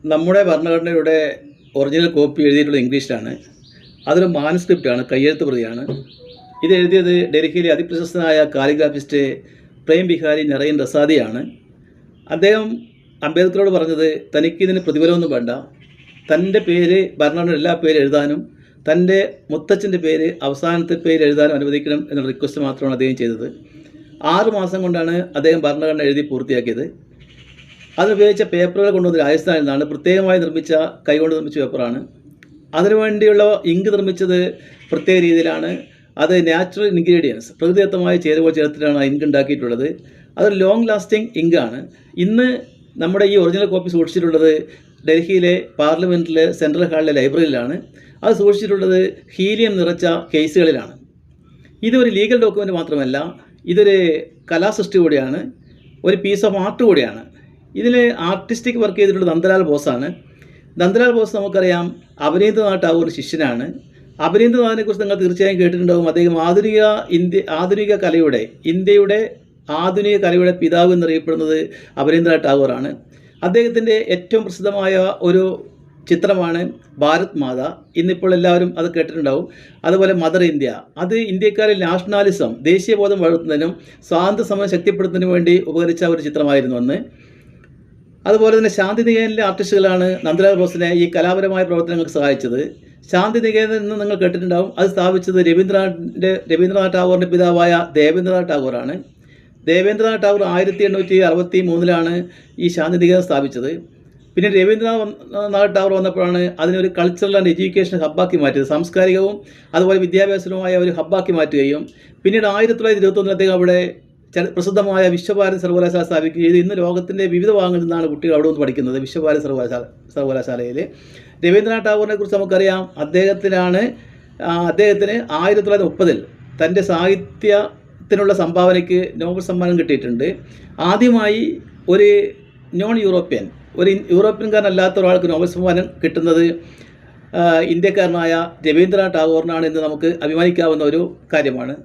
നമ്മുടെ ഭരണഘടനയുടെ original copy എഴുതിയിട്ടുള്ളത് ഇംഗ്ലീഷിലാണ്. അതൊരു മാനുസ്ക്രിപ്റ്റാണ്, കയ്യെഴുത്ത് പ്രതിയാണ്. ഇത് എഴുതിയത് ഡൽഹിയിലെ അതിപ്രശസ്തനായ കാലിഗ്രാഫിസ്റ്റ് പ്രേം ബിഹാരി നരൈൻ റസാദിയാണ്. അദ്ദേഹം അംബേദ്കറോട് പറഞ്ഞത് തനിക്കിതിന് പ്രതിഫലമൊന്നും വേണ്ട, തൻ്റെ പേര് ഭരണഘടനയുടെ എല്ലാ പേര് എഴുതാനും തൻ്റെ മുത്തച്ഛൻ്റെ പേര് അവസാനത്തെ പേര് എഴുതാനും അനുവദിക്കണം എന്നുള്ള റിക്വസ്റ്റ് മാത്രമാണ് അദ്ദേഹം ചെയ്തത്. 6 മാസം കൊണ്ടാണ് അദ്ദേഹം ഭരണഘടന എഴുതി പൂർത്തിയാക്കിയത്. അതുപയോഗിച്ച പേപ്പറുകൾ കൊണ്ടുവന്ന് രാജസ്ഥാനിൽ നിന്നാണ്, പ്രത്യേകമായി നിർമ്മിച്ച കൈകൊണ്ട് നിർമ്മിച്ച പേപ്പറാണ്. അതിനുവേണ്ടിയുള്ള ഇങ്ക് നിർമ്മിച്ചത് പ്രത്യേക രീതിയിലാണ്. അത് നാച്ചുറൽ ഇൻഗ്രീഡിയൻസ്, പ്രകൃതിദത്തമായ ചേരുവകൾ ചേർത്തിട്ടാണ് ആ ഇങ്ക് ഉണ്ടാക്കിയിട്ടുള്ളത്. അതൊരു ലോങ് ലാസ്റ്റിംഗ് ഇങ്കാണ്. ഇന്ന് നമ്മുടെ ഈ ഒറിജിനൽ കോപ്പി സൂക്ഷിച്ചിട്ടുള്ളത് ഡൽഹിയിലെ പാർലമെൻറ്റിലെ സെൻട്രൽ ഹാളിലെ ലൈബ്രറിയിലാണ്. അത് സൂക്ഷിച്ചിട്ടുള്ളത് ഹീലിയം നിറച്ച കേസുകളിലാണ്. ഇതൊരു ലീഗൽ ഡോക്യുമെൻ്റ് മാത്രമല്ല, ഇതൊരു കലാസൃഷ്ടി കൂടിയാണ്, ഒരു പീസ് ഓഫ് ആർട്ട് കൂടിയാണ്. ഇതിൽ ആർട്ടിസ്റ്റിക് വർക്ക് ചെയ്തിട്ടുള്ളത് നന്ദലാൽ ബോസാണ്. നന്ദലാൽ ബോസ് നമുക്കറിയാം അപരീന്ദ്രനാഥ് ടാഗോറിൻ്റെ ശിഷ്യനാണ്. അപരീന്ദ്രനാഥിനെക്കുറിച്ച് നിങ്ങൾ തീർച്ചയായും കേട്ടിട്ടുണ്ടാകും. അദ്ദേഹം ഇന്ത്യയുടെ ആധുനിക കലയുടെ പിതാവ് എന്നറിയപ്പെടുന്നത് അപരീന്ദ്രനാഥ് ടാഗോറാണ്. അദ്ദേഹത്തിൻ്റെ ഏറ്റവും പ്രസിദ്ധമായ ഒരു ചിത്രമാണ് ഭാരത് മാത. ഇന്നിപ്പോൾ എല്ലാവരും അത് കേട്ടിട്ടുണ്ടാവും. അതുപോലെ മദർ ഇന്ത്യ, അത് ഇന്ത്യക്കാരിൽ നാഷണാലിസം, ദേശീയബോധം വളർത്തുന്നതിനും സ്വാതന്ത്ര്യ സമരം ശക്തിപ്പെടുത്തുന്നതിനും വേണ്ടി ഉപകരിച്ച ഒരു ചിത്രമായിരുന്നു അന്ന്. അതുപോലെ തന്നെ ശാന്തിനികേതനിലെ ആർട്ടിസ്റ്റുകളാണ് നന്ദലാൽ ബോസിനെ ഈ കലാപരമായ പ്രവർത്തനങ്ങൾക്ക് സഹായിച്ചത്. ശാന്തിനികേതൻ എന്ന് നിങ്ങൾ കേട്ടിട്ടുണ്ടാവും. അത് സ്ഥാപിച്ചത് രവീന്ദ്രനാഥ് ടാഗോറിൻ്റെ പിതാവായ ദേവേന്ദ്രനാഥ് ടാഗോറാണ്. ദേവേന്ദ്രനാഥ് ടാഗോർ 1863 ഈ ശാന്തിനികേതൻ സ്ഥാപിച്ചത്. പിന്നെ രവീന്ദ്രനാഥ് ടാഗോർ വന്നപ്പോഴാണ് അതിനൊരു കൾച്ചറൽ ആൻഡ് എഡ്യൂക്കേഷൻ ഹബ്ബാക്കി മാറ്റിയത്. സാംസ്കാരികവും അതുപോലെ വിദ്യാഭ്യാസവുമായ ഒരു ഹബ്ബാക്കി മാറ്റുകയും പിന്നീട് 1921 അദ്ദേഹം അവിടെ പ്രസിദ്ധമായ വിശ്വഭാരതി സർവകലാശാല സ്ഥാപിക്കുകയും ചെയ്തു. ഇന്ന് ലോകത്തിൻ്റെ വിവിധ ഭാഗങ്ങളിൽ നിന്നാണ് കുട്ടികൾ അവിടെ നിന്ന് പഠിക്കുന്നത്, വിശ്വഭാരതി സർവകലാശാലയിൽ. രവീന്ദ്രനാഥ് ടാഗോറിനെ കുറിച്ച് നമുക്കറിയാം. അദ്ദേഹത്തിന് 1930 തൻ്റെ സാഹിത്യത്തിനുള്ള സംഭാവനയ്ക്ക് നോബൽ സമ്മാനം കിട്ടിയിട്ടുണ്ട്. ആദ്യമായി ഒരു യൂറോപ്യൻകാരനല്ലാത്ത ഒരാൾക്ക് നോബൽ സമ്മാനം കിട്ടുന്നത് ഇന്ത്യക്കാരനായ രവീന്ദ്രനാഥ് ടാഗോറിനാണ് എന്ന് നമുക്ക് അഭിമാനിക്കാവുന്ന ഒരു കാര്യമാണ്.